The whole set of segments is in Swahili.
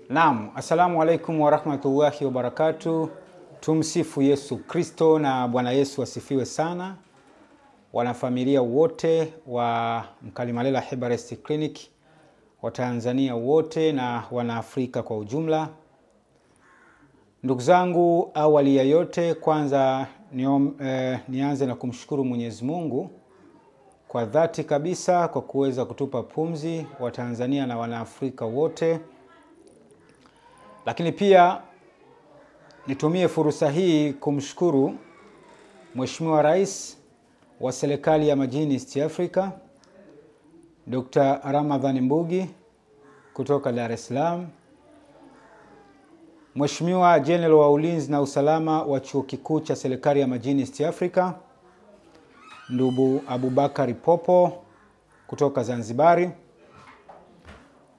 Naam, assalamu alaikum wa rahmatullahi wa barakatuh. Tumsifu Yesu Kristo na Bwana Yesu asifiwe sana. Wanafamilia wote wa Mkalimalela Herbal Clinic, wa Tanzania wote na wana Afrika kwa ujumla. Ndugu zangu, awali ya yote kwanza nianze na kumshukuru Mwenyezi Mungu kwa dhati kabisa kwa kuweza kutupa pumzi wa Tanzania na wana Afrika wote. Lakini pia nitumie fursa hii kumshukuru Mheshimiwa Rais wa serikali ya Majini East Africa, Dr. Ramadhan Mbugi kutoka Dar es Salaam, Mheshimiwa General wa Ulinzi na Usalama wa Chuo Kikuu cha serikali ya Majini East Africa, ndugu Abubakar Popo kutoka Zanzibari,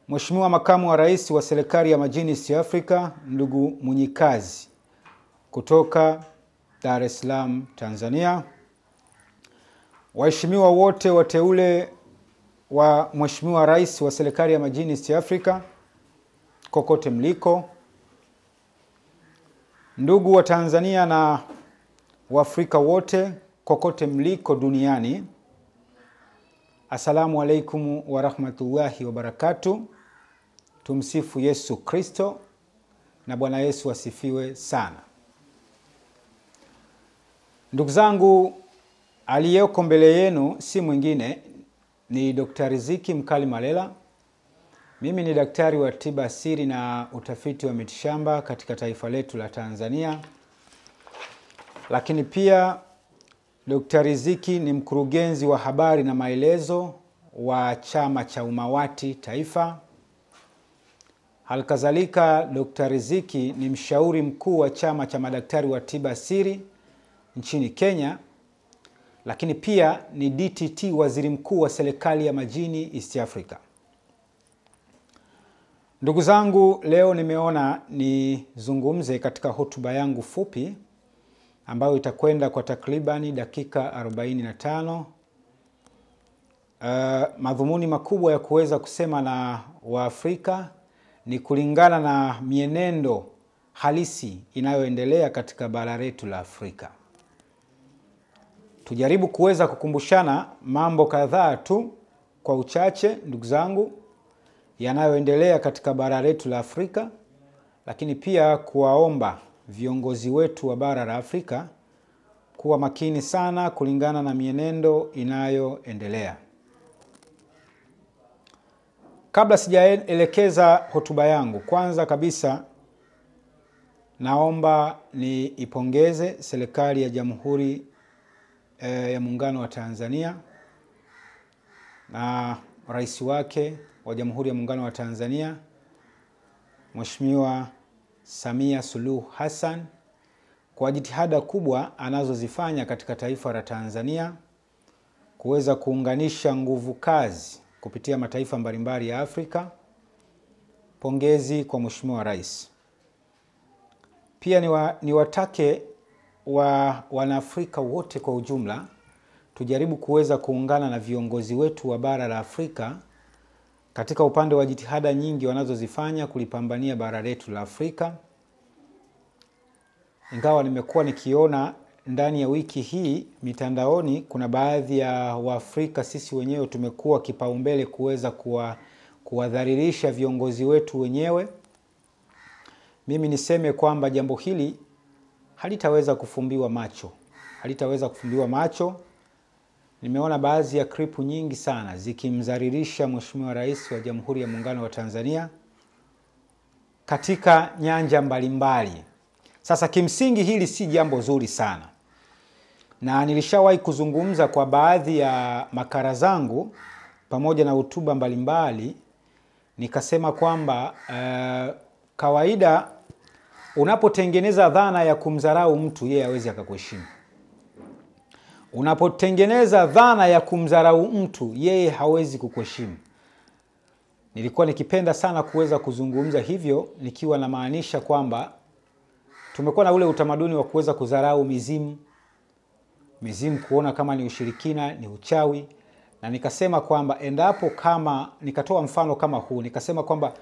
Mheshimiwa Makamu wa Rais wa serikali ya Majini East Africa, ndugu Munyikazi kutoka Dar es Salaam, Tanzania, waheshimiwa wote wateule wa Mheshimiwa Rais wa serikali ya Majini East Africa kokote mliko, ndugu wa Tanzania na Waafrika wote kokote mliko duniani, assalamu alaikum wa rahmatullahi wa barakatuh. Tumsifu Yesu Kristo na Bwana Yesu asifiwe sana. Ndugu zangu, aliyeko mbele yenu si mwingine ni Dr. Riziki Mkalimalela. Mimi ni daktari wa tiba asili na utafiti wa mitishamba katika taifa letu la Tanzania. Lakini pia Dr. Riziki ni mkurugenzi wa habari na maelezo wa chama cha Umawati Taifa. Halikadhalika Dr. Riziki ni mshauri mkuu wa chama cha madaktari wa tiba asili nchini Kenya. Lakini pia ni DTT, waziri mkuu wa serikali ya Majini East Africa. Ndugu zangu, leo nimeona nizungumze katika hotuba yangu fupi ambayo itakwenda kwa takribani dakika 45. Madhumuni makubwa ya kuweza kusema na Waafrika ni kulingana na mienendo halisi inayoendelea katika bara letu la Afrika. Tujaribu kuweza kukumbushana mambo kadhaa tu kwa uchache, ndugu zangu, yanayoendelea katika bara letu la Afrika, lakini pia kuwaomba viongozi wetu wa bara la Afrika kuwa makini sana kulingana na mienendo inayoendelea. Kabla sijaelekeza hotuba yangu, kwanza kabisa naomba niipongeze serikali ya Jamhuri ya Muungano wa Tanzania na rais wake wa Jamhuri ya Muungano wa Tanzania, Mheshimiwa Samia Suluhu Hassan, kwa jitihada kubwa anazozifanya katika taifa la Tanzania kuweza kuunganisha nguvu kazi kupitia mataifa mbalimbali ya Afrika. Pongezi kwa Mheshimiwa Rais. Pia niwatake wanaafrika wote kwa ujumla tujaribu kuweza kuungana na viongozi wetu wa bara la Afrika katika upande wa jitihada nyingi wanazozifanya kulipambania bara letu la Afrika. Ingawa nimekuwa nikiona ndani ya wiki hii mitandaoni kuna baadhi ya Waafrika sisi wenyewe tumekuwa kipaumbele kuweza kuwadhalilisha viongozi wetu wenyewe. Mimi niseme kwamba jambo hili halitaweza kufumbiwa macho. Nimeona baadhi ya klipu nyingi sana zikimdhalilisha Mheshimiwa Rais wa Jamhuri ya Muungano wa Tanzania katika nyanja mbalimbali. Sasa kimsingi hili si jambo zuri sana. Na nilishawahi kuzungumza kwa baadhi ya makala zangu pamoja na hotuba mbalimbali, nikasema kwamba kawaida unapotengeneza dhana ya kumdharau mtu, yeye hawezi akakuheshimu. Unapotengeneza dhana ya kumdharau mtu, yeye hawezi kukuheshimu. Nilikuwa nikipenda sana kuweza kuzungumza hivyo nikiwa na maanisha kwamba tumekuwa na ule utamaduni wa kuweza kudharau mizimu kuona kama ni ushirikina, ni uchawi. Na nikasema kwamba endapo kama nikatoa mfano kama huu, nikasema kwamba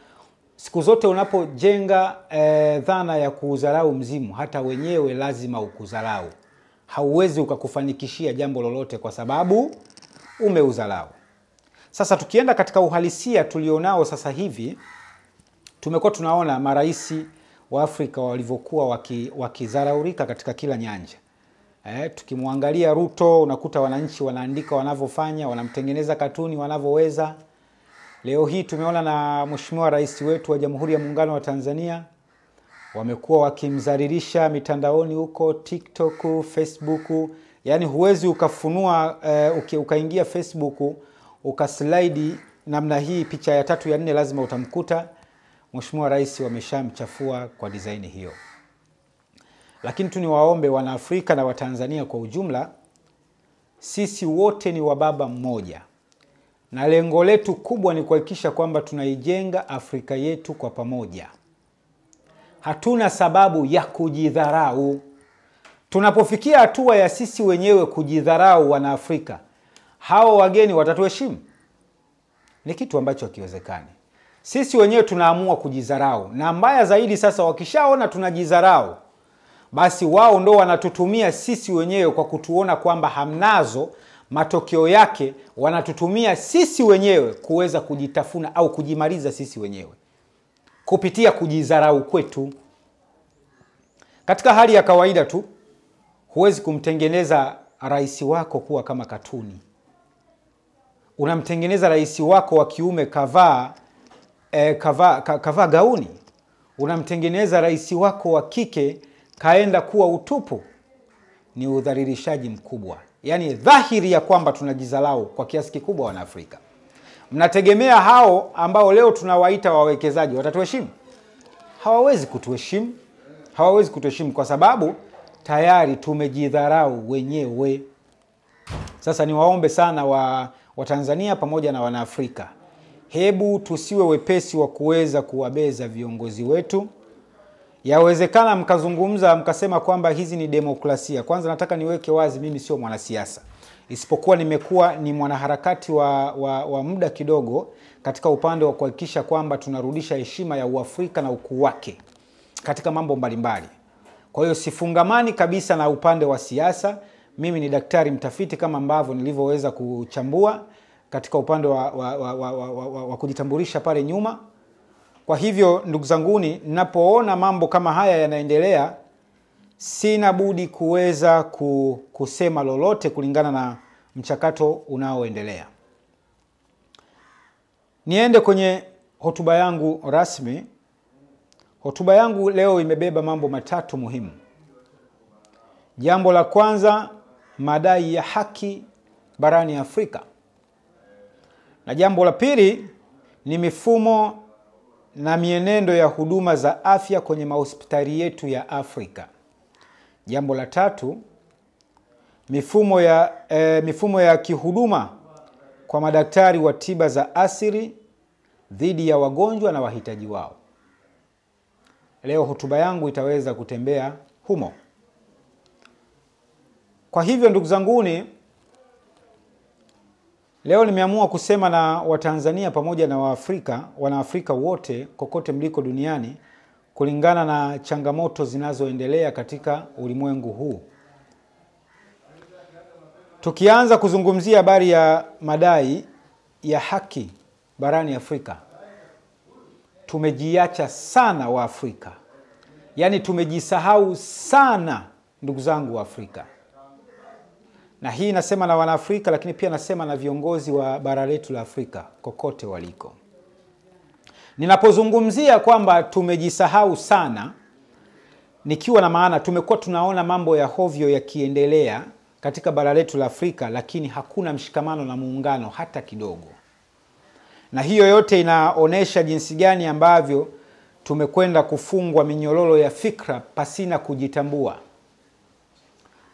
siku zote unapojenga dhana ya kuudharau mzimu, hata wenyewe lazima ukudharau. Hauwezi ukakufanikishia jambo lolote kwa sababu umeudharau. Sasa tukienda katika uhalisia tulionao sasa hivi, tumekuwa tunaona maraisi wa Afrika walivyokuwa wakidharaulika katika kila nyanja. Tukimwangalia Ruto, unakuta wananchi wanaandika wanavyofanya, wanamtengeneza katuni wanavyoweza. Leo hii tumeona na Mheshimiwa Rais wetu wa Jamhuri ya Muungano wa Tanzania wamekuwa wakimdhalilisha mitandaoni huko, TikTok, Facebook. Yani huwezi ukafunua ukaingia Facebook ukaslide namna hii, picha ya 3 ya 4 lazima utamkuta Mheshimiwa Rais wameshamchafua kwa design hiyo. Lakini tu niwaombe wana Afrika na Watanzania kwa ujumla, sisi wote ni wa baba mmoja. Na lengo letu kubwa ni kuhakikisha kwamba tunaijenga Afrika yetu kwa pamoja. Hatuna sababu ya kujidharau. Tunapofikia hatua ya sisi wenyewe kujidharau wana Afrika, hao wageni watatuheshimu? Ni kitu ambacho hakiwezekani. Sisi wenyewe tunaamua kujidharau. Na mbaya zaidi sasa, wakishaona tunajidharau, basi wao ndo wanatutumia sisi wenyewe kwa kutuona kwamba hamnazo. Matokeo yake wanatutumia sisi wenyewe kuweza kujitafuna au kujimaliza sisi wenyewe kupitia kujidharau kwetu. Katika hali ya kawaida tu, huwezi kumtengeneza rais wako kuwa kama katuni. Unamtengeneza rais wako wa kiume kavaa gauni. Unamtengeneza rais wako wa kike kaenda kuwa utupu. Ni udhalilishaji mkubwa. Yani dhahiri ya kwamba tunajidharau kwa kiasi kikubwa wana Afrika. Mnategemea hao ambao leo tunawaita wawekezaji watatuheshimu? Hawawezi kutuheshimu. Hawawezi kutuheshimu kwa sababu tayari tumejidharau wenyewe. Sasa niwaombe sana wa Tanzania pamoja na wana Afrika, hebu tusiwe wepesi wa kuweza kuwabeza viongozi wetu. Yawezekana mkazungumza mkasema kwamba hizi ni demokrasia. Kwanza nataka niweke wazi, mimi sio mwanasiasa. Isipokuwa nimekuwa ni mwanaharakati wa muda kidogo katika upande wa kuhakikisha kwamba tunarudisha heshima ya Uafrika na ukuu wake katika mambo mbalimbali. Kwa hiyo sifungamani kabisa na upande wa siasa. Mimi ni daktari mtafiti kama ambavyo nilivyoweza kuchambua katika upande wa kujitambulisha pale nyuma. Kwa hivyo ndugu zanguni, ninapoona mambo kama haya yanaendelea, sina budi kuweza kusema lolote kulingana na mchakato unaoendelea. Niende kwenye hotuba yangu rasmi. Hotuba yangu leo imebeba mambo matatu muhimu. Jambo la kwanza, madai ya haki barani Afrika. Na jambo la pili ni mifumo na mienendo ya huduma za afya kwenye mahospitali yetu ya Afrika. Jambo la tatu, mifumo ya kihuduma kwa madaktari wa tiba za asili dhidi ya wagonjwa na wahitaji wao. Leo hotuba yangu itaweza kutembea humo. Kwa hivyo ndugu zanguni, leo nimeamua kusema na Watanzania pamoja na Wanaafrika wote kokote mliko duniani kulingana na changamoto zinazoendelea katika ulimwengu huu. Tukianza kuzungumzia habari ya madai ya haki barani Afrika, tumejiacha sana wa Afrika. Yani tumejisahau sana ndugu zangu wa Afrika. Na hii nasema na Wanaafrika, lakini pia nasema na viongozi wa bara letu la Afrika kokote waliko. Ninapozungumzia kwamba tumejisahau sana, nikiwa na maana tumekuwa tunaona mambo ya hovyo yakiendelea katika bara letu la Afrika, lakini hakuna mshikamano na muungano hata kidogo. Na hiyo yote inaonesha jinsi gani ambavyo tumekwenda kufungwa minyororo ya fikra pasina kujitambua.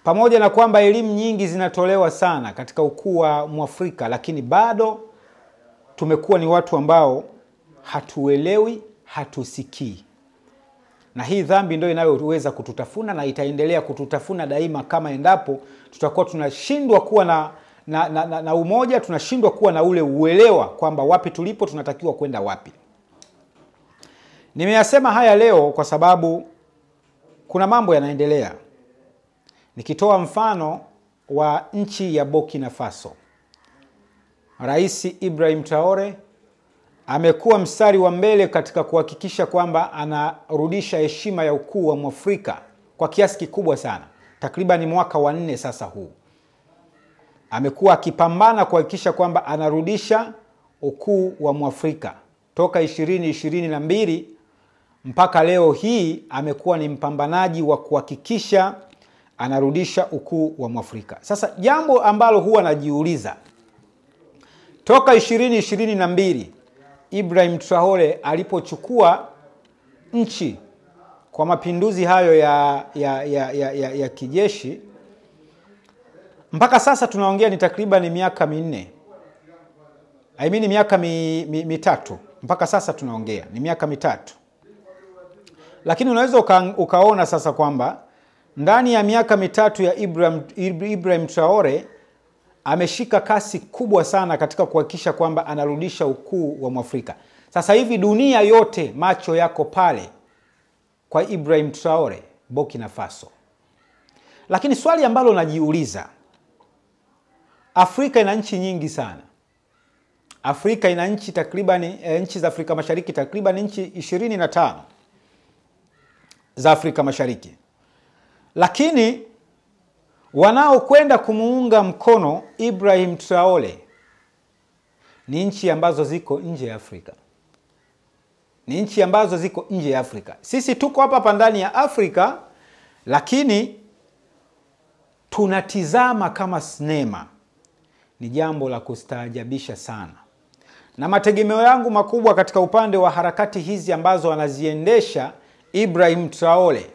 Pamoja na kwamba elimu nyingi zinatolewa sana katika ukuu wa Mwafrika, lakini bado tumekuwa ni watu ambao hatuelewi, hatusikii. Na hii dhambi ndio inayoweza kututafuna na itaendelea kututafuna daima kama endapo tutakuwa tunashindwa kuwa na umoja, tunashindwa kuwa na ule uelewa kwamba wapi tulipo tunatakiwa kwenda wapi. Nimeyasema haya leo kwa sababu kuna mambo yanaendelea. Nikitoa mfano wa nchi ya Burkina Faso. Rais Ibrahim Traore amekuwa mstari wa mbele katika kuhakikisha kwamba anarudisha heshima ya ukuu wa Mwafrika kwa kiasi kikubwa sana. Takriban mwaka wa 4 sasa huu. Amekuwa akipambana kuhakikisha kwamba anarudisha ukuu wa Mwafrika. Toka 2022 mpaka leo hii amekuwa ni mpambanaji wa kuhakikisha anarudisha ukuu wa Mwafrika. Sasa jambo ambalo huwa najiuliza, toka 2022 Ibrahim Traore alipochukua nchi kwa mapinduzi hayo ya kijeshi, mpaka sasa tunaongea ni takriban miaka 4. Miaka mitatu. Mpaka sasa tunaongea ni miaka 3. Lakini unaweza ukaona sasa kwamba ndani ya miaka 3 ya Ibrahim Traore ameshika kasi kubwa sana katika kuhakikisha kwamba anarudisha ukuu wa Mwafrika. Sasa hivi dunia yote macho yako pale kwa Ibrahim Traore, Burkina Faso. Lakini swali ambalo najiuliza, Afrika ina nchi nyingi sana. Afrika ina nchi takriban nchi za Afrika Mashariki takriban nchi 25 za Afrika Mashariki. Lakini wanaokwenda kumuunga mkono Ibrahim Traore ni nchi ambazo ziko nje ya Afrika. Ni nchi ambazo ziko nje ya Afrika. Sisi tuko hapa ndani ya Afrika, lakini tunatizama kama sinema. Ni jambo la kustaajabisha sana. Na mategemeo yangu makubwa katika upande wa harakati hizi ambazo anaziendesha Ibrahim Traore,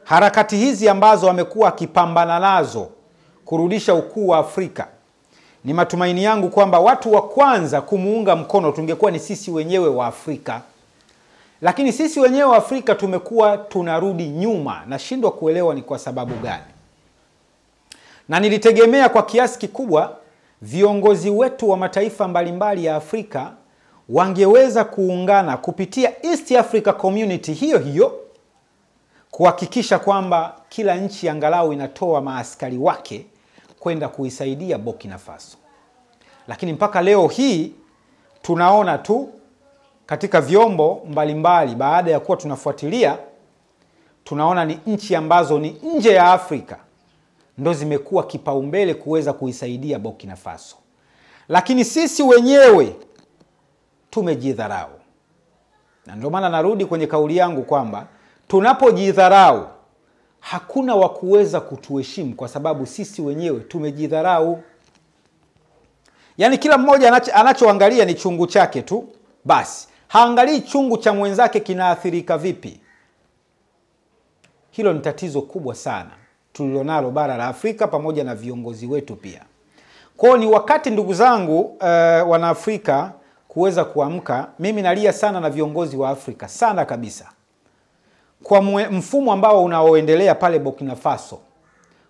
harakati hizi ambazo amekuwa akipambana nazo kurudisha ukuu wa Afrika, ni matumaini yangu kwamba watu wa kwanza kumuunga mkono tungekuwa ni sisi wenyewe wa Afrika. Lakini sisi wenyewe wa Afrika tumekuwa tunarudi nyuma, na shindwa kuelewa ni kwa sababu gani. Na nilitegemea kwa kiasi kikubwa viongozi wetu wa mataifa mbalimbali ya Afrika wangeweza kuungana kupitia East Africa Community hiyo kuhakikisha kwamba kila nchi angalau inatoa maaskari wake kwenda kuisaidia Burkina Faso. Lakini mpaka leo hii tunaona tu katika vyombo mbalimbali, baada ya kuwa tunafuatilia, tunaona ni nchi ambazo ni nje ya Afrika ndo zimekuwa kipaumbele kuweza kuisaidia Burkina Faso. Lakini sisi wenyewe tumejidharau. Na ndio maana narudi kwenye kauli yangu kwamba tunapojidharau hakuna wa kuweza kutuheshimu, kwa sababu sisi wenyewe tumejidharau. Yaani kila mmoja anachoangalia ni chungu chake tu, basi haangalii chungu cha mwenzake kinaathirika vipi. Hilo ni tatizo kubwa sana tulilonalo bara la Afrika pamoja na viongozi wetu pia. Kwa ni wakati ndugu zangu wana Afrika kuweza kuamka. Mimi nalia sana na viongozi wa Afrika sana kabisa. Kwa mfumo ambao unaoendelea pale Burkina Faso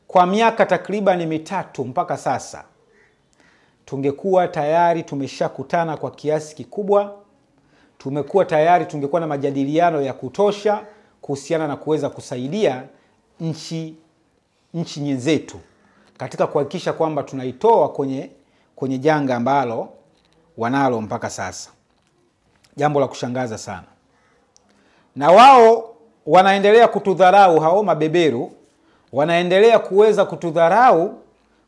kwa miaka takriban 3 mpaka sasa, tungekuwa tayari tumeshakutana kwa kiasi kikubwa. Tumekuwa tayari tungekuwa na majadiliano ya kutosha kuhusiana na kuweza kusaidia nchi nyenzetu katika kuhakikisha kwamba tunaitoa kwenye janga ambalo wanalo mpaka sasa. Jambo la kushangaza sana. Na wao wanaendelea kutudharau, hao mabeberu wanaendelea kuweza kutudharau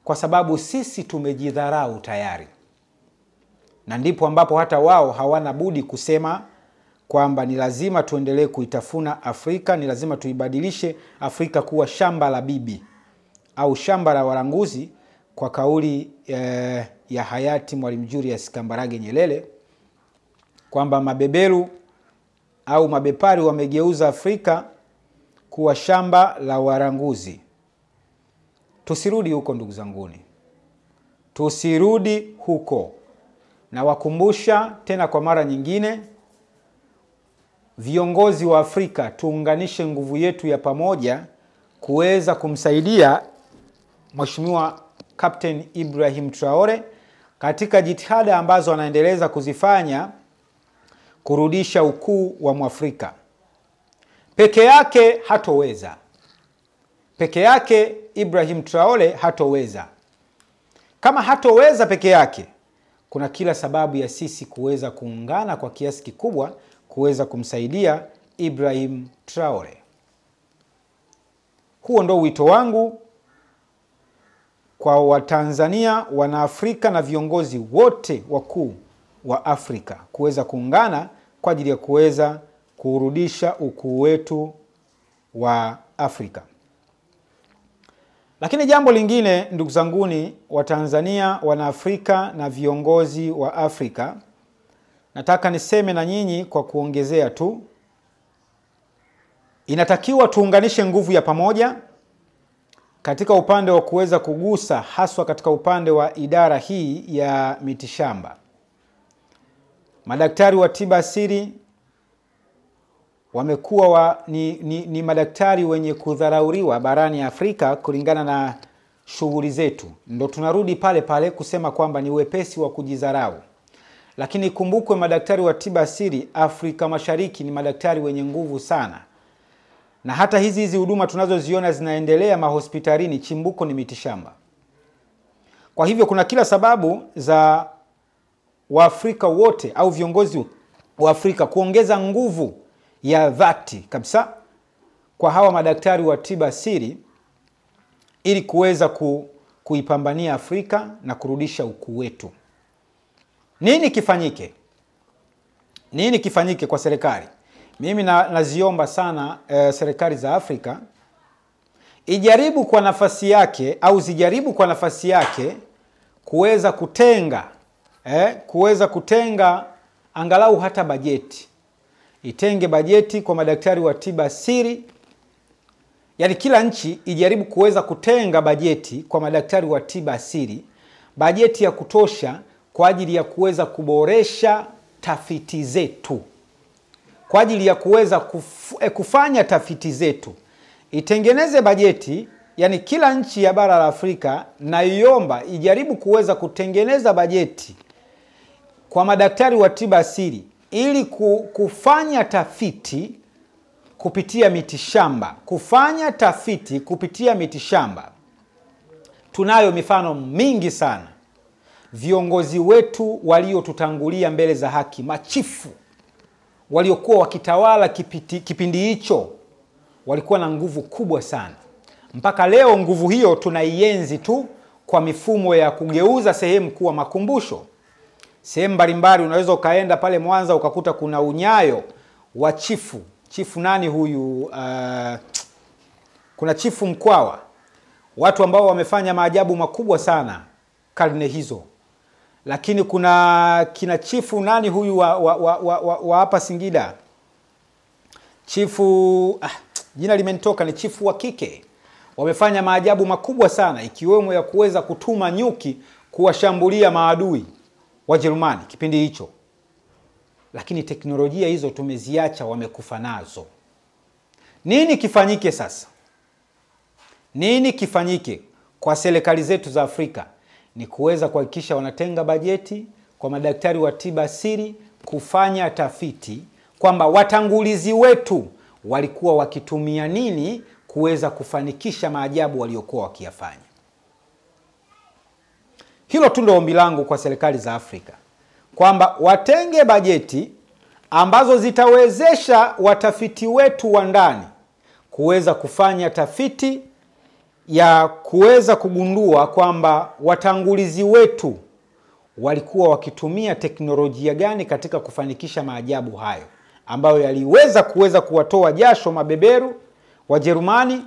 kwa sababu sisi tumejidharau tayari. Na ndipo ambapo hata wao hawana budi kusema kwamba ni lazima tuendelee kuitafuna Afrika, ni lazima tuibadilishe Afrika kuwa shamba la bibi au shamba la waranguzi, kwa kauli ya hayati Mwalimu Julius Kambarage Nyerere kwamba mabeberu au mabepari wamegeuza Afrika kuwa shamba la waranguzi. Tusirudi huko ndugu zanguni. Tusirudi huko. Na wakumbusha tena kwa mara nyingine, viongozi wa Afrika tuunganishe nguvu yetu ya pamoja kuweza kumsaidia Mheshimiwa Captain Ibrahim Traore katika jitihada ambazo anaendeleza kuzifanya kurudisha ukuu wa Mwafrika. Peke yake hatoweza. Peke yake Ibrahim Traore hatoweza. Kama hatoweza peke yake, kuna kila sababu ya sisi kuweza kuungana kwa kiasi kikubwa kuweza kumsaidia Ibrahim Traore. Huo ndo wito wangu kwa Watanzania, Wanaafrika na viongozi wote wakuu wa Afrika kuweza kuungana kwa ajili ya kuweza kurudisha ukuu wetu wa Afrika. Lakini jambo lingine, ndugu zanguni wa Tanzania, Wanaafrika na viongozi wa Afrika, nataka niseme na nyinyi kwa kuongezea tu, inatakiwa tuunganishe nguvu ya pamoja katika upande wa kuweza kugusa, haswa katika upande wa idara hii ya mitishamba. Madaktari wa tiba asili wamekuwa ni madaktari wenye kudharauriwa barani Afrika kulingana na shughuli zetu. Ndo tunarudi pale pale kusema kwamba ni wepesi wa kujidharau. Lakini kumbukwe, madaktari wa tiba asili Afrika Mashariki ni madaktari wenye nguvu sana. Na hata hizi huduma tunazoziona zinaendelea mahospitalini, chimbuko ni mitishamba. Kwa hivyo kuna kila sababu za Waafrika wote au viongozi wa Afrika kuongeza nguvu ya dhati kabisa kwa hawa madaktari wa tiba asili ili kuweza kuipambania Afrika na kurudisha ukuu wetu. Nini kifanyike? Nini kifanyike kwa serikali? Mimi naziomba sana serikali za Afrika ijaribu kwa nafasi yake au zijaribu kwa nafasi yake kuweza kutenga angalau hata bajeti. Itenge bajeti kwa madaktari wa tiba asili. Yaani kila nchi ijaribu kuweza kutenga bajeti kwa madaktari wa tiba asili, bajeti ya kutosha kwa ajili ya kuweza kuboresha tafiti zetu, kwa ajili ya kuweza kufanya tafiti zetu. Itengeneze bajeti, yani kila nchi ya bara la Afrika naiomba ijaribu kuweza kutengeneza bajeti kwa madaktari wa tiba asili ili kufanya tafiti kupitia mitishamba. Kufanya tafiti kupitia mitishamba. Tunayo mifano mingi sana. Viongozi wetu waliotutangulia mbele za haki, machifu waliokuwa wakitawala kipindi hicho, walikuwa na nguvu kubwa sana. Mpaka leo nguvu hiyo tunaienzi tu kwa mifumo ya kugeuza sehemu kuwa makumbusho. Sehemu mbalimbali unaweza ukaenda pale Mwanza ukakuta kuna unyayo wa chifu. Chifu nani huyu? Kuna chifu Mkwawa. Watu ambao wamefanya maajabu makubwa sana karne hizo. Lakini kuna kina chifu nani huyu wa hapa Singida? Chifu jina limenitoka, ni chifu wa kike. Wamefanya maajabu makubwa sana, ikiwemo ya kuweza kutuma nyuki kuwashambulia maadui Wajerumani kipindi hicho. Lakini teknolojia hizo tumeziacha, wamekufa nazo. Nini kifanyike sasa? Nini kifanyike kwa serikali zetu za Afrika? Ni kuweza kuhakikisha wanatenga bajeti kwa madaktari wa tiba asili kufanya tafiti kwamba watangulizi wetu walikuwa wakitumia nini kuweza kufanikisha maajabu waliokuwa wakiyafanya. Hilo tu ndio ombi langu kwa serikali za Afrika, kwamba watenge bajeti ambazo zitawezesha watafiti wetu wa ndani kuweza kufanya tafiti ya kuweza kugundua kwamba watangulizi wetu walikuwa wakitumia teknolojia gani katika kufanikisha maajabu hayo ambayo yaliweza kuwatoa jasho mabeberu Wajerumani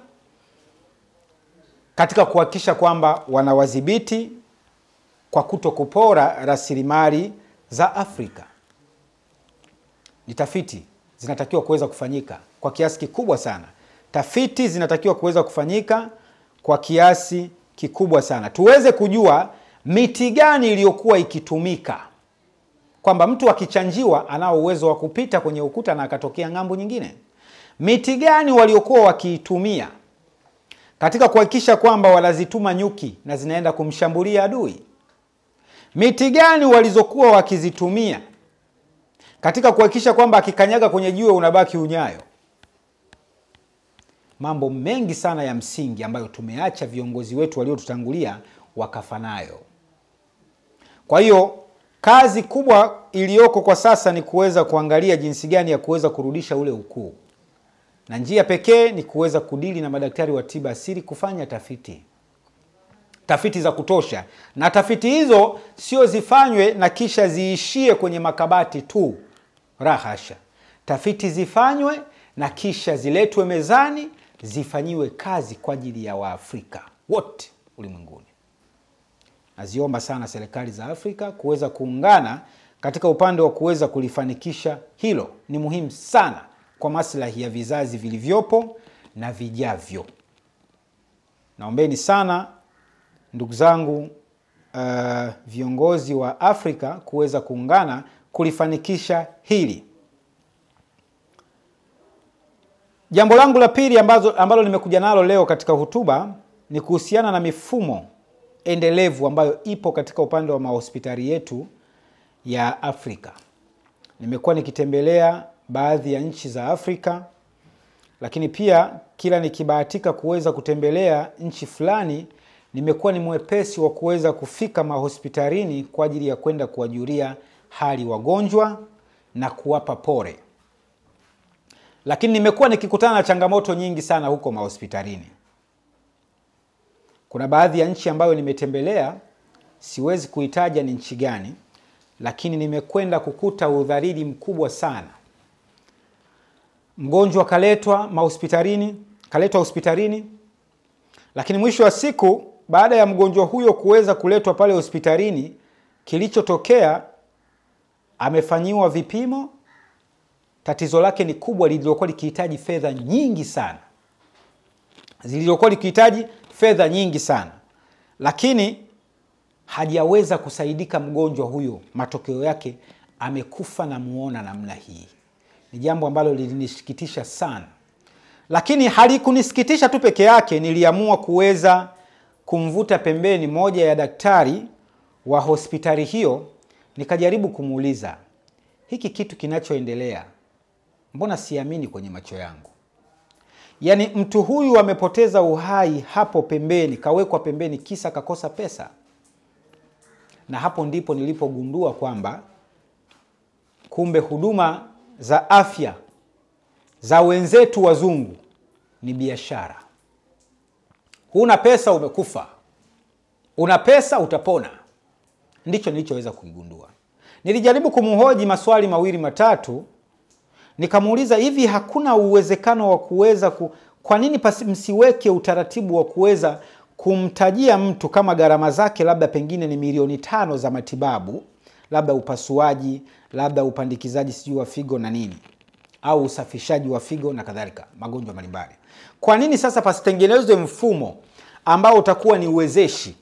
katika kuhakikisha kwamba wanawadhibiti kwa kutokupora rasilimali za Afrika. Ni tafiti zinatakiwa kuweza kufanyika kwa kiasi kikubwa sana. Tafiti zinatakiwa kuweza kufanyika kwa kiasi kikubwa sana. Tuweze kujua miti gani iliyokuwa ikitumika. Kwamba mtu akichanjiwa anao uwezo wa kupita kwenye ukuta na akatokea ngambo nyingine. Miti gani waliokuwa wakiitumia katika kuhakikisha kwamba wanazituma nyuki na zinaenda kumshambulia adui. Miti gani walizokuwa wakizitumia katika kuhakikisha kwamba akikanyaga kwenye jiwe unabaki unyayo. Mambo mengi sana ya msingi ambayo tumeacha viongozi wetu waliotutangulia wakafa nayo. Kwa hiyo kazi kubwa iliyoko kwa sasa ni kuweza kuangalia jinsi gani ya kuweza kurudisha ule ukuu. Na njia pekee ni kuweza kudili na madaktari wa tiba asili, kufanya tafiti za kutosha. Na tafiti hizo sio zifanywe na kisha ziishie kwenye makabati tu. Rahasha. Tafiti zifanywe na kisha ziletwe mezani, zifanyiwe kazi kwa ajili ya Waafrika wote ulimwenguni. Naziomba sana serikali za Afrika kuweza kuungana katika upande wa kuweza kulifanikisha hilo. Ni muhimu sana kwa maslahi ya vizazi vilivyopo na vijavyo. Naombeni sana ndugu zangu viongozi wa Afrika kuweza kuungana kulifanikisha hili. Jambo langu la pili ambalo nimekuja nalo leo katika hotuba ni kuhusiana na mifumo endelevu ambayo ipo katika upande wa mahospitali yetu ya Afrika. Nimekuwa nikitembelea baadhi ya nchi za Afrika, lakini pia kila nikibahatika kuweza kutembelea nchi fulani, nimekuwa ni mwepesi wa kuweza kufika mahospitalini kwa ajili ya kwenda kuwajulia hali wagonjwa na kuwapa pole. Lakini nimekuwa nikikutana na changamoto nyingi sana huko mahospitalini. Kuna baadhi ya nchi ambayo nimetembelea, siwezi kuitaja ni nchi gani, lakini nimekwenda kukuta udhalili mkubwa sana. Mgonjwa kaletwa hospitalini, lakini mwisho wa siku baada ya mgonjwa huyo kuweza kuletwa pale hospitalini, kilichotokea amefanyiwa vipimo, tatizo lake ni kubwa lililokuwa likihitaji fedha nyingi sana. Lakini hajaweza kusaidika mgonjwa huyo, matokeo yake amekufa na muona namna hii. Ni jambo ambalo lilinisikitisha sana. Lakini halikunisikitisha tu peke yake, niliamua kuweza kumvuta pembeni moja ya daktari wa hospitali hiyo, nikajaribu kumuuliza, hiki kitu kinachoendelea, mbona siamini kwenye macho yangu? Yaani mtu huyu amepoteza uhai hapo pembeni, kawekwa pembeni kisa kakosa pesa. Na hapo ndipo nilipogundua kwamba kumbe huduma za afya za wenzetu wazungu ni biashara. Huna pesa umekufa, una pesa utapona. Ndicho nilichoweza kugundua. Nilijaribu kumhoji maswali mawili matatu, nikamuuliza, hivi hakuna uwezekano wa kuweza kwa nini msiweke utaratibu wa kuweza kumtajia mtu kama gharama zake labda pengine ni milioni 5 za matibabu, labda upasuaji, labda upandikizaji sijui wa figo na nini, au usafishaji wa figo na kadhalika, magonjwa mbalimbali. Kwa nini sasa pasitengenezwe mfumo ambao utakuwa ni uwezeshi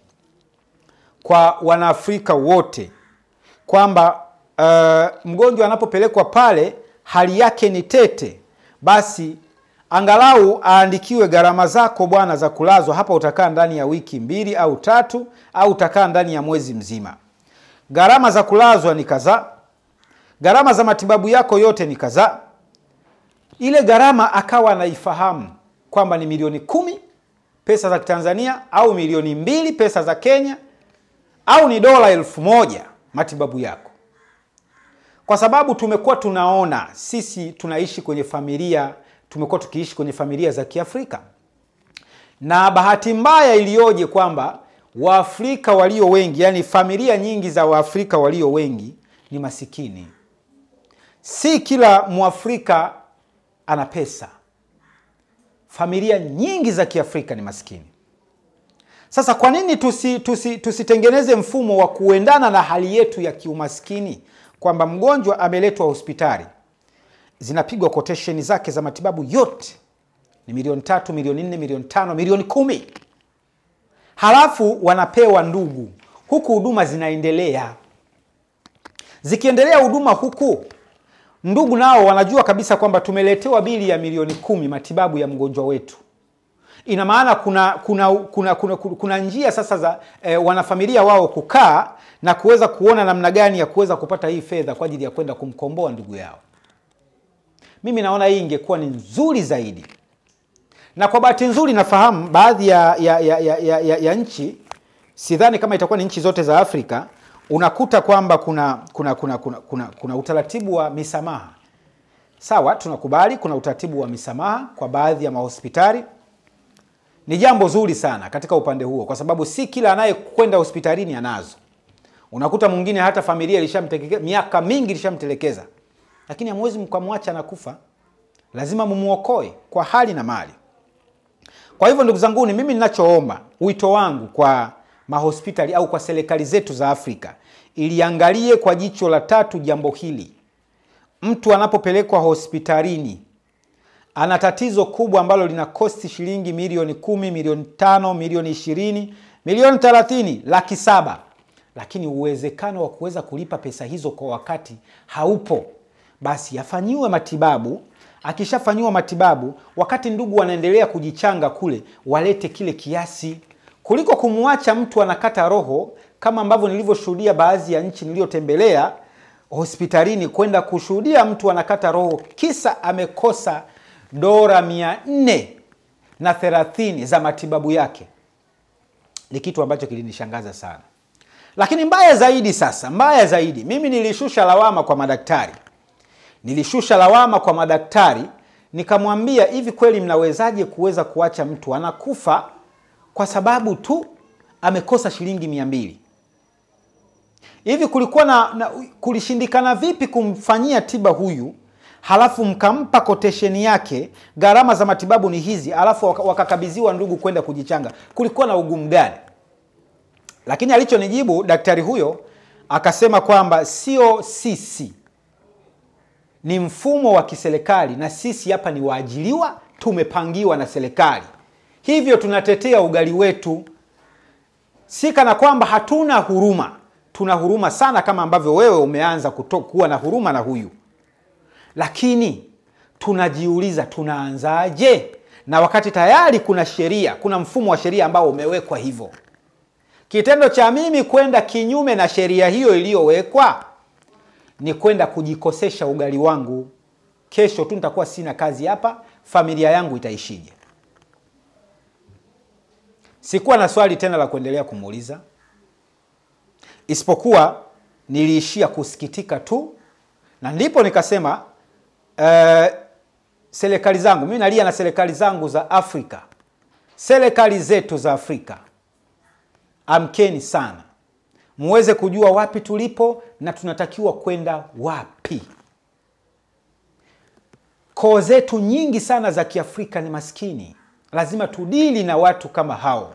kwa Wanaafrika wote, kwamba mgonjwa anapopelekwa pale hali yake ni tete, basi angalau aandikiwe gharama zako bwana za kulazwa hapa, utakaa ndani ya wiki 2 au 3 au utakaa ndani ya mwezi mzima. Gharama za kulazwa ni kadhaa, gharama za matibabu yako yote ni kadhaa. Ile gharama akawa anaifahamu kwamba ni milioni 10 pesa za Tanzania, au milioni 2 pesa za Kenya, au ni dola 1000 matibabu yako. Kwa sababu tumekuwa tunaona, sisi tunaishi kwenye familia, tumekuwa tukiishi kwenye familia za Kiafrika. Na bahati mbaya iliyoje kwamba Waafrika walio wengi, yani familia nyingi za Waafrika walio wengi ni masikini. Si kila Mwafrika ana pesa. Familia nyingi za Kiafrika ni masikini. Sasa kwa nini tusitengeneze mfumo wa kuendana na hali yetu ya kiumaskini, kwamba mgonjwa ameletwa hospitali, zinapigwa quotation zake za matibabu yote ni milioni 3, milioni 4, milioni 5, milioni 10. Halafu wanapewa ndugu, huku huduma zinaendelea. Zikiendelea huduma huku, ndugu nao wanajua kabisa kwamba tumeletewa bili ya milioni 10 matibabu ya mgonjwa wetu. Ina maana kuna njia sasa za wanafamilia wao kukaa na kuweza kuona namna gani ya kuweza kupata hii fedha kwa ajili ya kwenda kumkomboa ndugu yao. Mimi naona hii ingekuwa ni nzuri zaidi. Na kwa bahati nzuri nafahamu baadhi ya nchi, sidhani kama itakuwa ni nchi zote za Afrika, unakuta kwamba kuna utaratibu wa misamaha. Sawa, tunakubali kuna utaratibu wa misamaha kwa baadhi ya mahospitali. Ni jambo zuri sana katika upande huo, kwa sababu si kila anayekwenda hospitalini anazo. Unakuta mwingine hata familia ilishamtelekeza, miaka mingi ilishamtelekeza, lakini hamwezi mkamwacha anakufa. Lazima mumuokoe kwa hali na mali. Kwa hivyo ndugu zangu, mimi ninachoomba, wito wangu kwa mahospitali au kwa serikali zetu za Afrika, iliangalie kwa jicho la tatu jambo hili. Mtu anapopelekwa hospitalini ana tatizo kubwa ambalo lina kosti shilingi milioni 10, milioni 5, milioni 20, milioni 30, laki 7. Lakini uwezekano wa kuweza kulipa pesa hizo kwa wakati haupo. Basi afanyiwe matibabu. Akishafanyiwa matibabu, wakati ndugu wanaendelea kujichanga kule, walete kile kiasi, kuliko kumwacha mtu anakata roho, kama ambavyo nilivyoshuhudia baadhi ya nchi niliyotembelea hospitalini, kwenda kushuhudia mtu anakata roho kisa amekosa dola 430 za matibabu yake. Ni kitu ambacho kilinishangaza sana. Lakini mbaya zaidi, mimi nilishusha lawama kwa madaktari. Nikamwambia, hivi kweli mnawezaje kuweza kuacha mtu anakufa kwa sababu tu amekosa shilingi 200? Hivi kulishindikana vipi kumfanyia tiba huyu, halafu mkampa quotation yake, gharama za matibabu ni hizi, halafu wakakabidhiwa ndugu kwenda kujichanga? Kulikuwa na ugumu gani? Lakini alichonijibu daktari huyo akasema kwamba sio sisi, ni mfumo wa kiserikali, na sisi hapa ni waajiriwa, tumepangiwa na serikali, hivyo tunatetea ugali wetu. Si kana kwamba hatuna huruma. Tuna huruma sana, kama ambavyo wewe umeanza kuwa na huruma na huyu. Lakini tunajiuliza tunaanzaje, na wakati tayari kuna sheria, kuna mfumo wa sheria ambao umewekwa hivyo. Kitendo cha mimi kwenda kinyume na sheria hiyo iliyowekwa ni kwenda kujikosesha ugali wangu. Kesho tu nitakuwa sina kazi hapa, familia yangu itaishije? Sikuwa na swali tena la kuendelea kumuuliza, isipokuwa niliishia kusikitika tu. Na ndipo nikasema, serikali zangu, mimi nalia na serikali zangu za Afrika, serikali zetu za Afrika, amkeni sana, muweze kujua wapi tulipo na tunatakiwa kwenda wapi. Koo zetu nyingi sana za Kiafrika ni maskini. Lazima tudili na watu kama hao.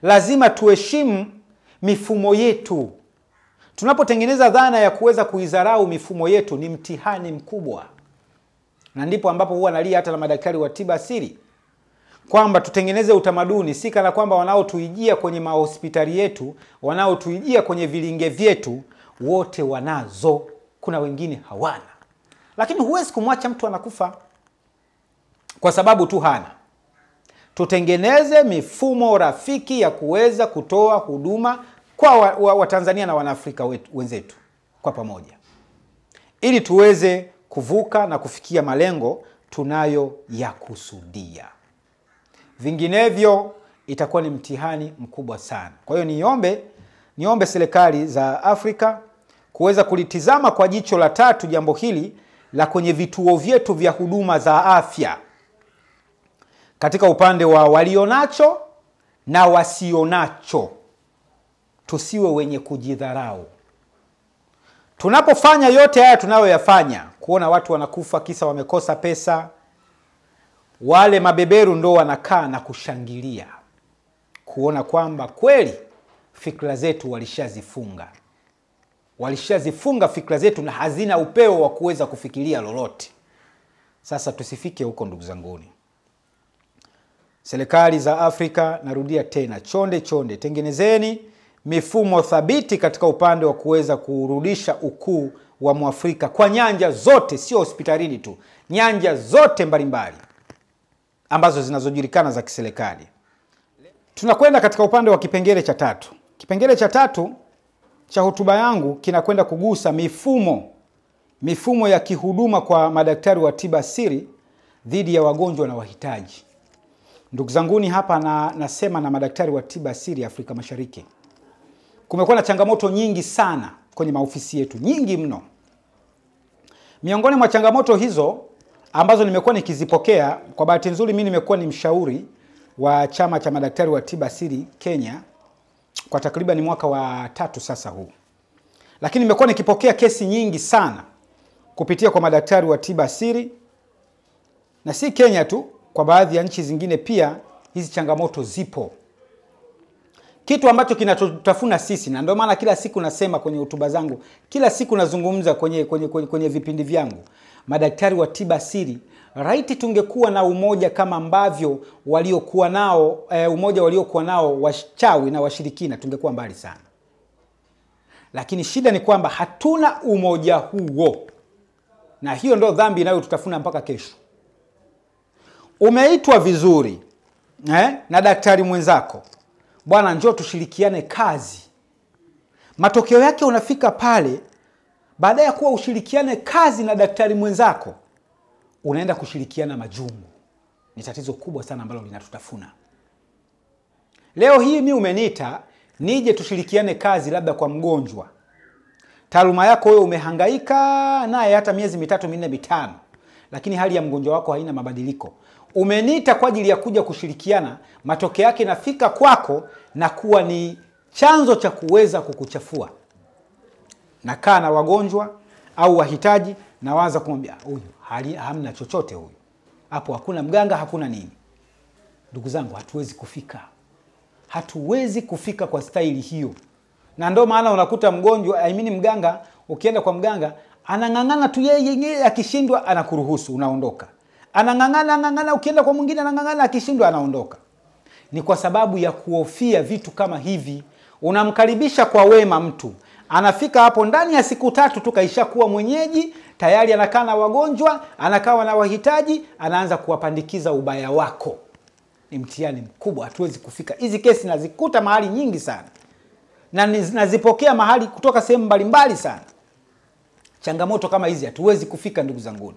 Lazima tuheshimu mifumo yetu. Tunapotengeneza dhana ya kuweza kuidharau mifumo yetu, ni mtihani mkubwa. Na ndipo ambapo huwa nalia hata na madaktari wa tiba asili, kwamba tutengeneze utamaduni, si kana kwamba wanaotuijia kwenye mahospitali yetu, wanaotuijia kwenye vilinge vyetu, wote wanazo. Kuna wengine hawana. Lakini huwezi kumwacha mtu anakufa kwa sababu tu hana. Tutengeneze mifumo rafiki ya kuweza kutoa huduma kwa Watanzania na Wanaafrika wenzetu kwa pamoja, ili tuweze kuvuka na kufikia malengo tunayo ya kusudia. Vinginevyo itakuwa ni mtihani mkubwa sana. Kwa hiyo niombe serikali za Afrika kuweza kulitizama kwa jicho la tatu jambo hili la kwenye vituo vyetu vya huduma za afya, katika upande wa walionacho na wasionacho. Tusiwe wenye kujidharau. Tunapofanya yote haya tunayoyafanya, kuona watu wanakufa kisa wamekosa pesa, wale mabeberu ndo wanakaa na kushangilia, kuona kwamba kweli fikra zetu walishazifunga fikra zetu na hazina upeo wa kuweza kufikiria lolote. Sasa tusifike huko ndugu zanguni. Serikali za Afrika, narudia tena, chonde, tengenezeni mifumo thabiti katika upande wa kuweza kurudisha ukuu wa Mwafrika kwa nyanja zote, sio hospitalini tu, nyanja zote mbalimbali. ambazo zinazojulikana za kiserikali. Tunakwenda katika upande wa kipengele cha tatu. Kipengele cha tatu cha hotuba yangu kinakwenda kugusa mifumo ya kihuduma kwa madaktari wa tiba asili dhidi ya wagonjwa na wahitaji. Ndugu zanguni, hapa nasema na madaktari wa tiba asili Afrika Mashariki. Kumekuwa na changamoto nyingi sana kwenye maofisi yetu, nyingi mno. Miongoni mwa changamoto hizo ambazo nimekuwa nikizipokea, kwa bahati nzuri mimi nimekuwa ni mshauri wa chama cha madaktari wa tiba asili Kenya kwa takriban mwaka wa 3 sasa huu. Lakini nimekuwa nikipokea kesi nyingi sana kupitia kwa madaktari wa tiba asili, na si Kenya tu, kwa baadhi ya nchi zingine pia hizi changamoto zipo. Kitu ambacho kinachotafuna sisi, na ndio maana kila siku nasema kwenye hotuba zangu, kila siku nazungumza kwenye vipindi vyangu, madaktari wa tiba asili, right, tungekuwa na umoja kama ambavyo waliokuwa nao waliokuwa nao wachawi na washirikina, tungekuwa mbali sana. Lakini shida ni kwamba hatuna umoja huo, na hiyo ndio dhambi inayotutafuna mpaka kesho. Umeitwa vizuri na daktari mwenzako, bwana njoo tushirikiane kazi. Matokeo yake unafika pale, baada ya kuwa ushirikiane kazi na daktari mwenzako, unaenda kushirikiana majungu. Ni tatizo kubwa sana ambalo linatutafuna. Leo hii mimi umeniita nije tushirikiane kazi labda kwa mgonjwa. Taaluma yako wewe umehangaika naye hata miezi 3, 4, 5, lakini hali ya mgonjwa wako haina mabadiliko. Umeniita kwa ajili ya kuja kushirikiana, matokeo yake nafika kwako na kuwa ni chanzo cha kuweza kukuchafua. Nakaa na wagonjwa au wahitaji, nawaza kumwambia huyu hamna chochote, huyu hapo hakuna mganga, hakuna nini. Ndugu zangu, hatuwezi kufika kwa staili hiyo. Na ndio maana unakuta mgonjwa, mganga, ukienda kwa mganga anang'ang'ana tu, yeye akishindwa anakuruhusu, unaondoka. Anang'ang'ana, ukienda kwa mwingine anang'ang'ana, akishindwa anaondoka. Ni kwa sababu ya kuhofia vitu kama hivi. Unamkaribisha kwa wema mtu, anafika hapo ndani ya siku 3 tu kaisha kuwa mwenyeji, tayari anakaa na wagonjwa, anakaa na wahitaji, anaanza kuwapandikiza ubaya wako. Ni mtihani mkubwa, hatuwezi kufika. Hizi kesi nazikuta mahali nyingi sana, na nazipokea mahali kutoka sehemu mbalimbali sana. Changamoto kama hizi hatuwezi kufika, ndugu zangu.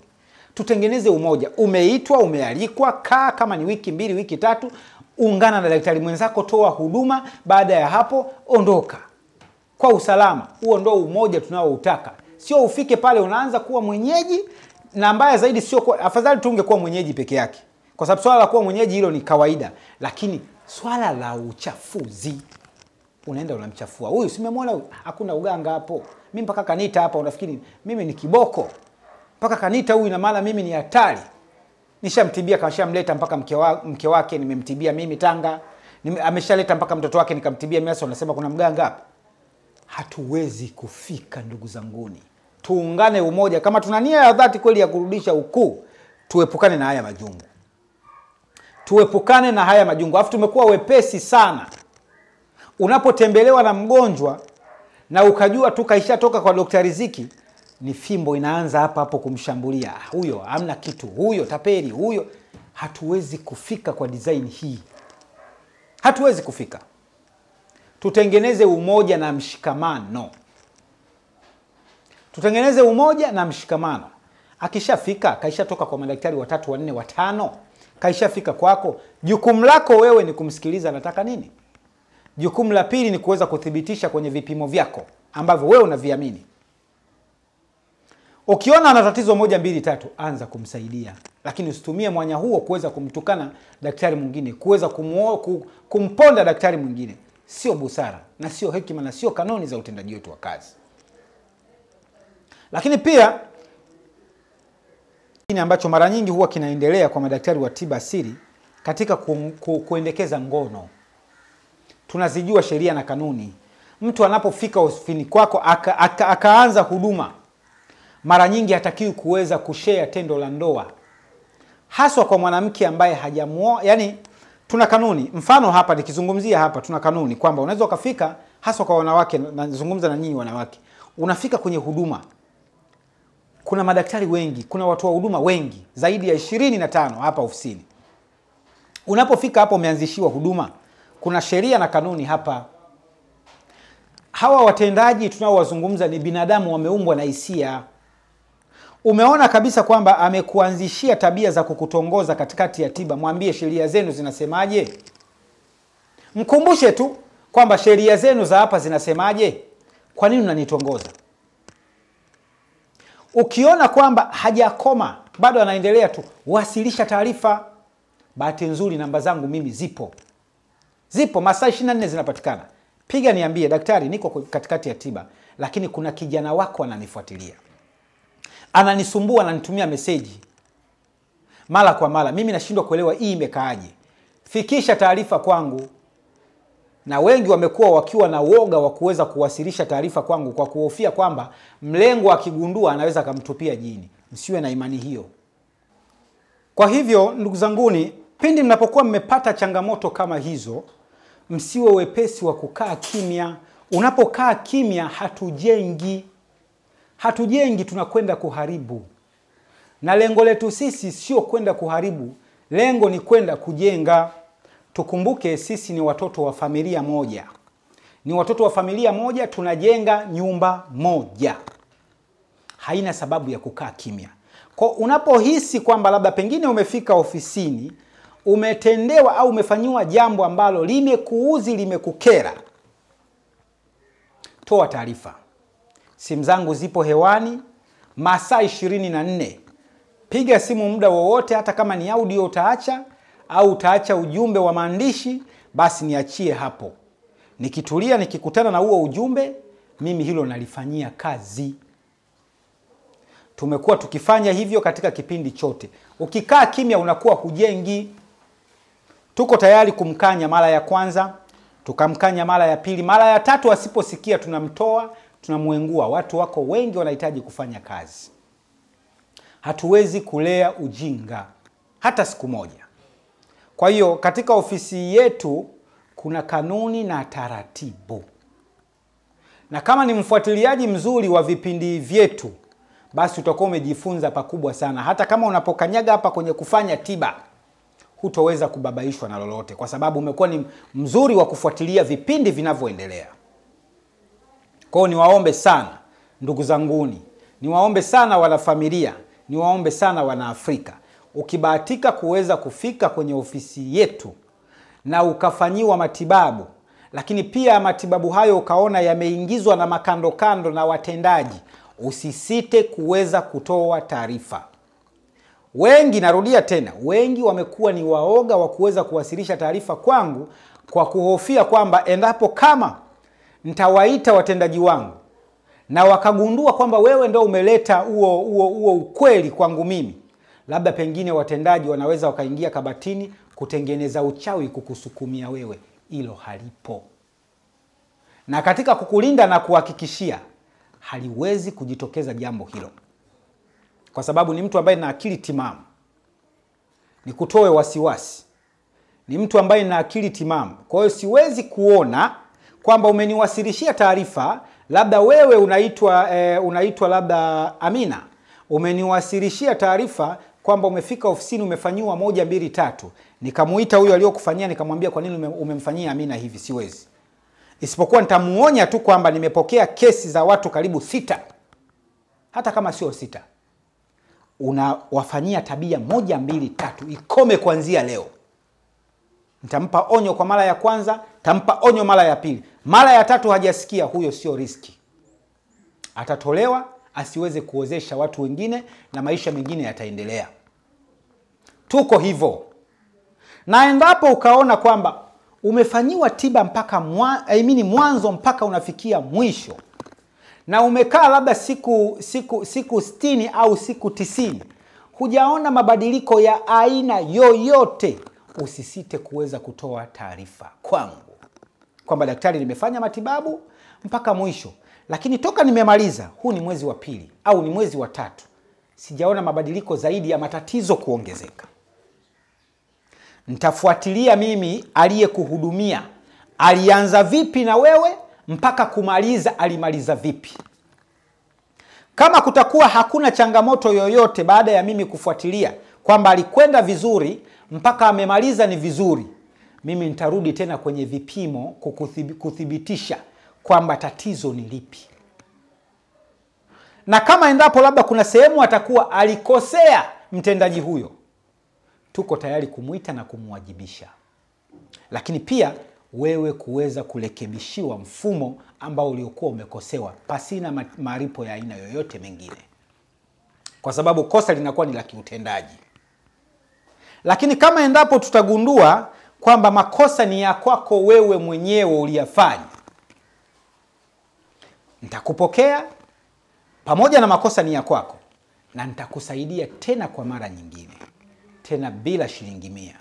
Tutengeneze umoja. Umeitwa, umealikwa, kaa kama ni wiki 2, wiki 3, ungana na daktari mwenzako, toa huduma. Baada ya hapo ondoka kwa usalama. Huo ndio umoja tunaoutaka. Sio ufike pale unaanza kuwa mwenyeji, na mbaya zaidi afadhali tungekuwa mwenyeji peke yake. Kwa sababu swala la kuwa mwenyeji hilo ni kawaida, lakini swala la uchafuzi, unaenda unamchafua. Huyu simemwona, hakuna uganga hapo. Mimi mpaka kanita hapa, unafikiri mimi ni kiboko? Mpaka kanita huyu, ina maana mimi ni hatari. Nishamtibia, kashamleta mpaka mke wake nimemtibia mimi Tanga. Ameshaleta mpaka mtoto wake nikamtibia mimi, sasa unasema kuna mganga hapa? Hatuwezi kufika, ndugu zanguni. Tuungane umoja. Kama tuna nia ya dhati kweli ya kurudisha ukuu, tuepukane na haya majungu. Alafu tumekuwa wepesi sana. Unapotembelewa na mgonjwa na ukajua tu kaisha toka kwa Dr. Riziki, ni fimbo inaanza hapo kumshambulia. Huyo hamna kitu, huyo tapeli, huyo. Hatuwezi kufika kwa design hii. Hatuwezi kufika. Tutengeneze umoja na mshikamano. Akishafika, kaisha toka kwa madaktari 3, 4, 5, kaisha fika kwako, jukumu lako wewe ni kumsikiliza anataka nini. Jukumu la pili ni kuweza kuthibitisha kwenye vipimo vyako ambavyo wewe unaviamini. Ukiona ana tatizo 1, 2, 3, anza kumsaidia. Lakini usitumie mwanya huo kuweza kumtukana daktari mwingine, kuweza kumponda daktari mwingine. Sio busara, na sio hekima, na sio kanuni za utendaji wetu wa kazi. Lakini pia ambacho mara nyingi huwa kinaendelea kwa madaktari wa tiba asili katika kuendekeza ngono. Tunazijua sheria na kanuni. Mtu anapofika ofisini kwako akaanza huduma, mara nyingi hatakiwi kuweza kushare tendo la ndoa, haswa kwa mwanamke ambaye hajamuoa. Yani tuna kanuni. Mfano hapa nikizungumzia hapa, tuna kanuni kwamba unaweza ukafika, haswa kwa wanawake, nazungumza na nyinyi wanawake, unafika kwenye huduma, kuna madaktari wengi, kuna watu wa huduma wengi zaidi ya 25 hapa ofisini. Unapofika hapo umeanzishiwa huduma, kuna sheria na kanuni hapa. Hawa watendaji tunaowazungumza ni binadamu, wameumbwa na hisia. Umeona kabisa kwamba amekuanzishia tabia za kukutongoza katikati ya tiba, mwambie sheria zenu zinasemaje. Mkumbushe tu kwamba sheria zenu za hapa zinasemaje, kwa nini unanitongoza? Ukiona kwamba hajakoma, bado anaendelea tu, wasilisha taarifa. Bahati nzuri namba zangu mimi zipo masaa 24 zinapatikana. Piga niambie, daktari, niko katikati ya tiba, lakini kuna kijana wako ananifuatilia, ananisumbua, ananitumia meseji mara kwa mara, mimi nashindwa kuelewa hii imekaaje. Fikisha taarifa kwangu. Na wengi wamekuwa wakiwa na woga wa kuweza kuwasilisha taarifa kwangu kwa kuhofia kwamba mlengo akigundua anaweza kumtupia jini. Msiwe na imani hiyo. Kwa hivyo ndugu zanguni, pindi mnapokuwa mmepata changamoto kama hizo, msiwe wepesi wa kukaa kimya. Unapokaa kimya hatujengi, tunakwenda kuharibu. Na lengo letu sisi sio kwenda kuharibu, lengo ni kwenda kujenga. Tukumbuke sisi ni watoto wa familia moja. Ni watoto wa familia moja, tunajenga nyumba moja. Haina sababu ya kukaa kimya. Kwa unapohisi kwamba labda pengine umefika ofisini, umetendewa au umefanyiwa jambo ambalo limekuuzi, limekukera, toa taarifa. Simu zangu zipo hewani masaa 24. Piga simu muda wowote, hata kama ni audio utaacha au utaacha ujumbe wa maandishi, basi niachie hapo. Nikitulia, nikikutana na huo ujumbe, mimi hilo nalifanyia kazi. Tumekuwa tukifanya hivyo katika kipindi chote. Ukikaa kimya unakuwa hujengi. Tuko tayari kumkanya mara ya kwanza, tukamkanya mara ya pili, mara ya tatu asiposikia tunamtoa, tunamuengua. Watu wako wengi wanahitaji kufanya kazi. Hatuwezi kulea ujinga hata siku moja. Kwa hiyo katika ofisi yetu kuna kanuni na taratibu. Na kama ni mfuatiliaji mzuri wa vipindi vyetu, basi utakuwa umejifunza pakubwa sana. Hata kama unapokanyaga hapa kwenye kufanya tiba, hutoweza kubabaishwa na lolote, kwa sababu umekuwa ni mzuri wa kufuatilia vipindi vinavyoendelea. Kwa hiyo niwaombe sana ndugu zanguni, niwaombe sana wana familia, niwaombe sana wana Afrika, ukibahatika kuweza kufika kwenye ofisi yetu na ukafanyiwa matibabu, lakini pia matibabu hayo ukaona yameingizwa na makando kando na watendaji, usisite kuweza kutoa taarifa. Wengi, narudia tena, wengi wamekuwa ni waoga wa kuweza kuwasilisha taarifa kwangu kwa kuhofia kwamba endapo kama nitawaita watendaji wangu na wakagundua kwamba wewe ndio umeleta huo ukweli kwangu mimi, labda pengine watendaji wanaweza wakaingia kabatini kutengeneza uchawi kukusukumia wewe. Hilo halipo. Na katika kukulinda na kuhakikishia, haliwezi kujitokeza jambo hilo, kwa sababu ni mtu ambaye na akili timamu. Ni kutoe wasiwasi, ni mtu ambaye na akili timamu. Kwa hiyo siwezi kuona kwamba umeniwasilishia taarifa, labda wewe unaitwa labda Amina, umeniwasilishia taarifa kwamba umefika ofisini umefanyiwa 1 2 3, nikamuita huyo aliyokufanyia nikamwambia kwa nini umemfanyia Amina hivi. Siwezi, isipokuwa nitamuonya tu kwamba nimepokea kesi za watu karibu 6, hata kama sio 6, unawafanyia tabia 1 2 3, ikome kuanzia leo. Nitampa onyo kwa mara ya kwanza, nitampa onyo mara ya pili, mara ya tatu hajasikia, huyo sio riski, atatolewa asiweze kuozesha watu wengine na maisha mengine yataendelea. Tuko hivyo. Na endapo ukaona kwamba umefanyiwa tiba mpaka mwanzo mpaka unafikia mwisho, na umekaa labda siku 60 au siku 90, hujaona mabadiliko ya aina yoyote, usisite kuweza kutoa taarifa kwangu kwamba daktari, nimefanya matibabu mpaka mwisho, lakini toka nimemaliza, huu ni mwezi wa 2 au ni mwezi wa 3, sijaona mabadiliko zaidi ya matatizo kuongezeka. Nitafuatilia mimi aliyekuhudumia, alianza vipi na wewe mpaka kumaliza, alimaliza vipi. Kama kutakuwa hakuna changamoto yoyote baada ya mimi kufuatilia kwamba alikwenda vizuri mpaka amemaliza ni vizuri, mimi nitarudi tena kwenye vipimo kuthibitisha kwamba tatizo ni lipi. Na kama endapo labda kuna sehemu atakuwa alikosea mtendaji huyo, tuko tayari kumuita na kumwajibisha. Lakini pia wewe kuweza kurekebishiwa mfumo ambao uliokuwa umekosewa pasina malipo ya aina yoyote mengine, kwa sababu kosa linakuwa ni la kiutendaji. Lakini kama endapo tutagundua kwamba makosa ni ya kwako wewe mwenyewe uliyafanya, nitakupokea pamoja na makosa ni ya kwako, na nitakusaidia tena kwa mara nyingine, tena bila shilingi 100.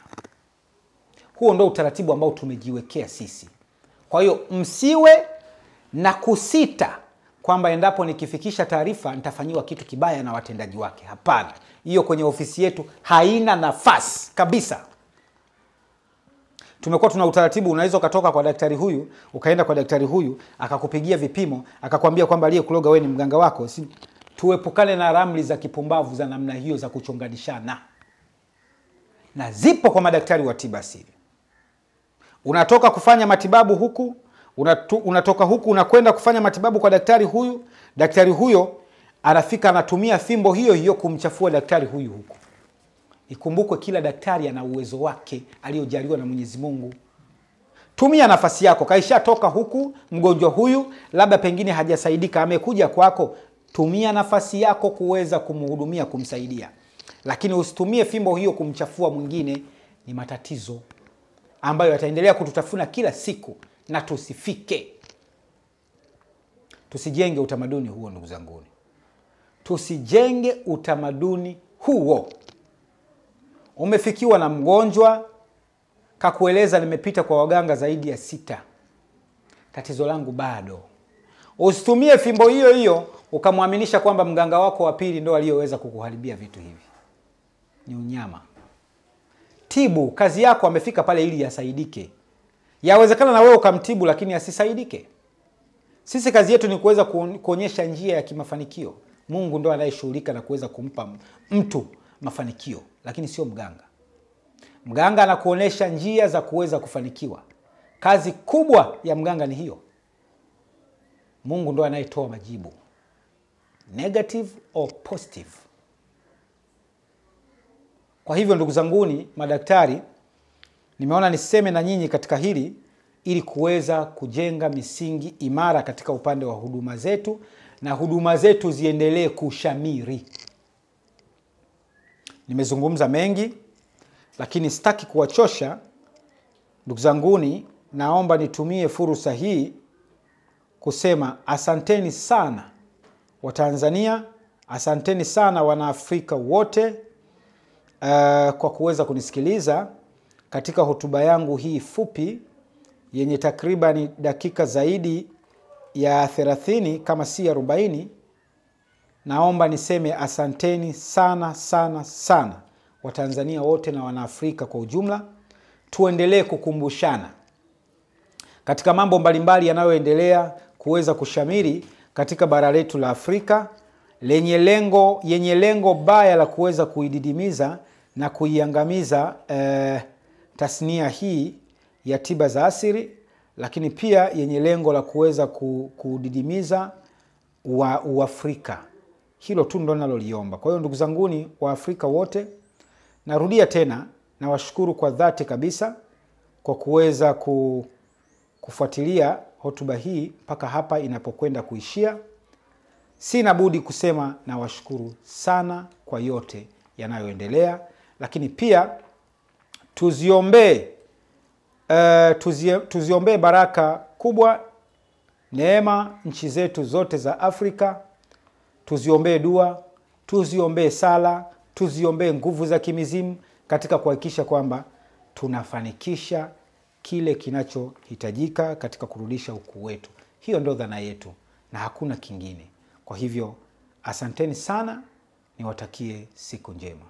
Huo ndio utaratibu ambao tumejiwekea sisi. Kwa hiyo msiwe na kusita kwamba endapo nikifikisha taarifa nitafanyiwa kitu kibaya na watendaji wake. Hapana, hiyo kwenye ofisi yetu haina nafasi kabisa. Tumekuwa tuna utaratibu, unaweza ukatoka kwa daktari huyu ukaenda kwa daktari huyu akakupigia vipimo akakwambia kwamba aliyekuloga wewe ni mganga wako. Tuepukane na ramli za kipumbavu za namna hiyo za kuchonganishana. Na zipo kwa madaktari wa tiba asili. Unatoka kufanya matibabu huku, unatoka huku unakwenda kufanya matibabu kwa daktari huyu, daktari huyo anafika anatumia fimbo hiyo hiyo kumchafua daktari huyu huku. Ikumbukwe kila daktari ana uwezo wake aliojaliwa na Mwenyezi Mungu. Tumia nafasi yako. Kaisha toka huku, mgonjwa huyu labda pengine hajasaidika, amekuja kwako, tumia nafasi yako kuweza kumhudumia, kumsaidia. Lakini usitumie fimbo hiyo kumchafua mwingine. Ni matatizo ambayo yataendelea kututafuna kila siku na tusifike. Tusijenge utamaduni huo ndugu zangu. Tusijenge utamaduni huo. Umefikiwa na mgonjwa kakueleza nimepita kwa waganga zaidi ya 6. Tatizo langu bado. Usitumie fimbo hiyo hiyo ukamwaminisha kwamba mganga wako wa pili ndo aliyeweza kukuharibia vitu hivi. Ni unyama. Tibu, kazi yako amefika pale ili asaidike. Yawezekana na wewe ukamtibu lakini asisaidike. Sisi kazi yetu ni kuweza kuonyesha njia ya kimafanikio. Mungu ndo anayeshughulika na kuweza kumpa mtu mafanikio, lakini sio mganga. Mganga anakuonesha njia za kuweza kufanikiwa. Kazi kubwa ya mganga ni hiyo. Mungu ndo anayetoa majibu, negative or positive. Kwa hivyo ndugu zanguni madaktari, nimeona niseme na nyinyi katika hili ili kuweza kujenga misingi imara katika upande wa huduma zetu, na huduma zetu ziendelee kushamiri. Nimezungumza mengi lakini sitaki kuwachosha ndugu zanguni. Naomba nitumie fursa hii kusema asanteni sana Watanzania, asanteni sana Wanaafrika wote kwa kuweza kunisikiliza katika hotuba yangu hii fupi yenye takriban dakika zaidi ya 30 kama si 40. Naomba niseme asanteni sana sana sana Watanzania wote na Wanaafrika kwa ujumla. Tuendelee kukumbushana katika mambo mbalimbali yanayoendelea kuweza kushamiri katika bara letu la Afrika, yenye lengo baya la kuweza kuididimiza na kuiangamiza tasnia hii ya tiba za asili, lakini pia yenye lengo la kuweza kudidimiza Uafrika. Hilo tu ndo naloliomba. Kwa hiyo ndugu zanguni wa Afrika wote, narudia tena na washukuru kwa dhati kabisa kwa kuweza kufuatilia hotuba hii mpaka hapa inapokwenda kuishia. Sina budi kusema na washukuru sana kwa yote yanayoendelea, lakini pia tuziombee baraka kubwa, neema nchi zetu zote za Afrika. Tuziombee dua, tuziombee sala, tuziombee nguvu za kimizimu katika kuhakikisha kwamba tunafanikisha kile kinachohitajika katika kurudisha ukuu wetu. Hiyo ndio dhana yetu na hakuna kingine. Kwa hivyo asanteni sana, niwatakie siku njema.